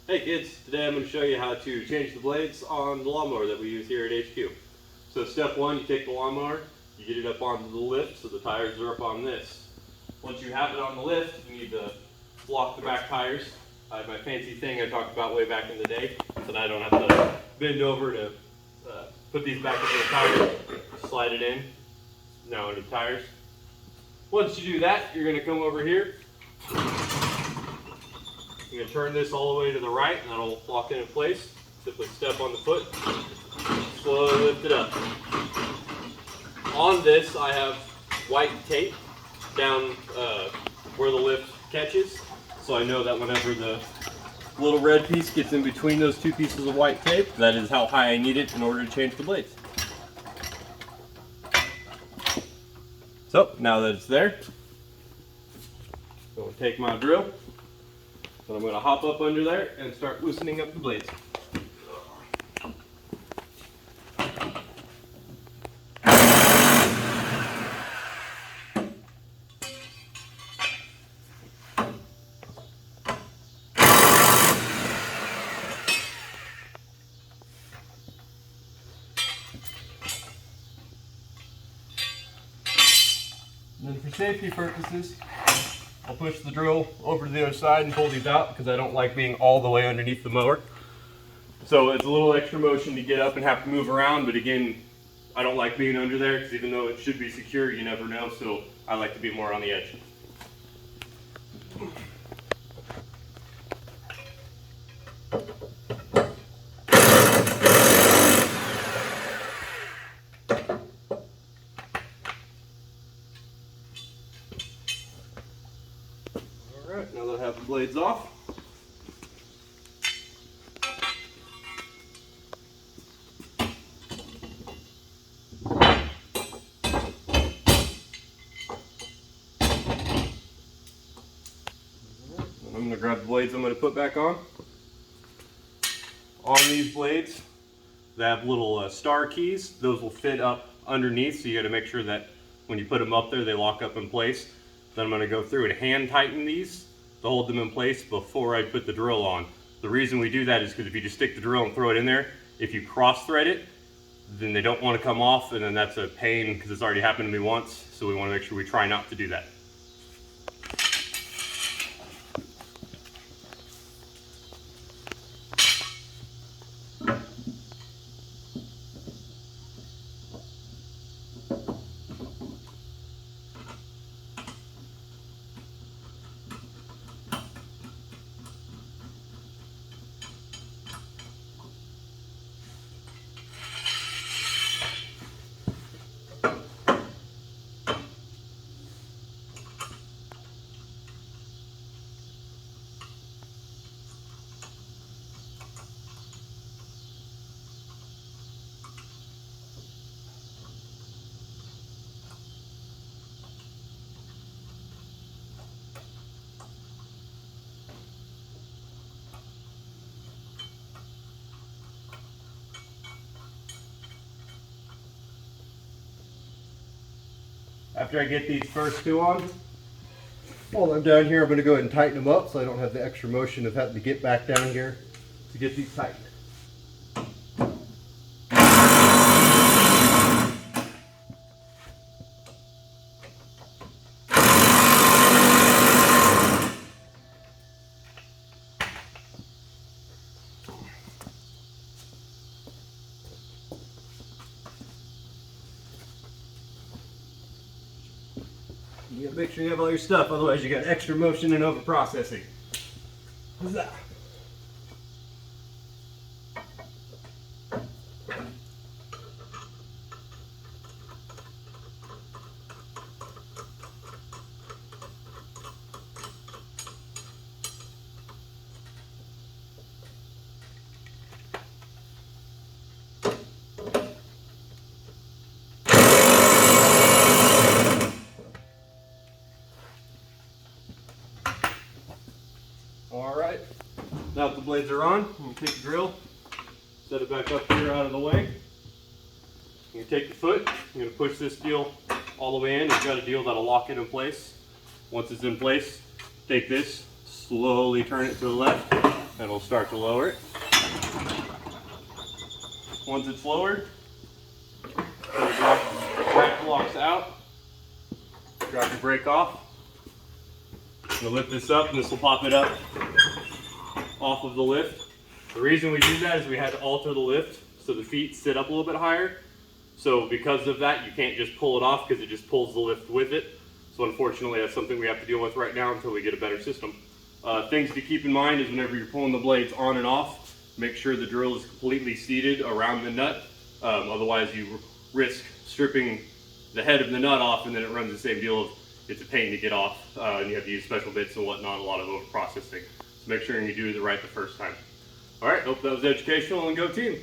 Hey kids, today I'm going to show you how to change the blades on the lawnmower that we use here at HQ. So step one, you take the lawnmower, you get it up onto the lift so the tires are up on this. Once you have it on the lift, you need to block the back tires. I have my fancy thing I talked about way back in the day, so that I don't have to bend over to put these back into the tires, slide it in, now into the tires. Once you do that, you're going to come over here. You're going to turn this all the way to the right, and that'll lock it in place. Simply step on the foot, slowly lift it up. On this, I have white tape down where the lift catches, so I know that whenever the little red piece gets in between those two pieces of white tape, that is how high I need it in order to change the blades. So, now that it's there, I'm going to take my drill, and I'm going to hop up under there and start loosening up the blades. And then for safety purposes, I'll push the drill over to the other side and pull these out because I don't like being all the way underneath the mower. So it's a little extra motion to get up and have to move around, but again, I don't like being under there because even though it should be secure, you never know, so I like to be more on the edge. Alright, now that I have the blades off, I'm going to grab the blades I'm going to put back on. On these blades, they have little star keys. Those will fit up underneath, so you got to make sure that when you put them up there, they lock up in place. Then I'm going to go through and hand tighten these to hold them in place before I put the drill on. The reason we do that is because if you just stick the drill and throw it in there, if you cross thread it, then they don't want to come off, and then that's a pain because it's already happened to me once, so we want to make sure we try not to do that. After I get these first two on, while I'm down here, I'm going to go ahead and tighten them up so I don't have the extra motion of having to get back down here to get these tightened. You gotta make sure you have all your stuff, otherwise you got extra motion and over processing. What's that? Alright, now that the blades are on, I'm going to take the drill, set it back up here out of the way. You take the foot, you're going to push this deal all the way in. You've got a deal that'll lock it in place. Once it's in place, take this, slowly turn it to the left, and we'll start to lower it. Once it's lowered, drop the locks out, drop your brake off. I'm gonna lift this up and this will pop it up off of the lift. The reason we do that is we had to alter the lift so the feet sit up a little bit higher. So because of that, you can't just pull it off because it just pulls the lift with it. So unfortunately, that's something we have to deal with right now until we get a better system. Things to keep in mind is whenever you're pulling the blades on and off, make sure the drill is completely seated around the nut. Otherwise, you risk stripping the head of the nut off, and then it runs the same deal of it's a pain to get off, and you have to use special bits and whatnot, a lot of over processing. So make sure you do it right the first time. All right, hope that was educational, and go team.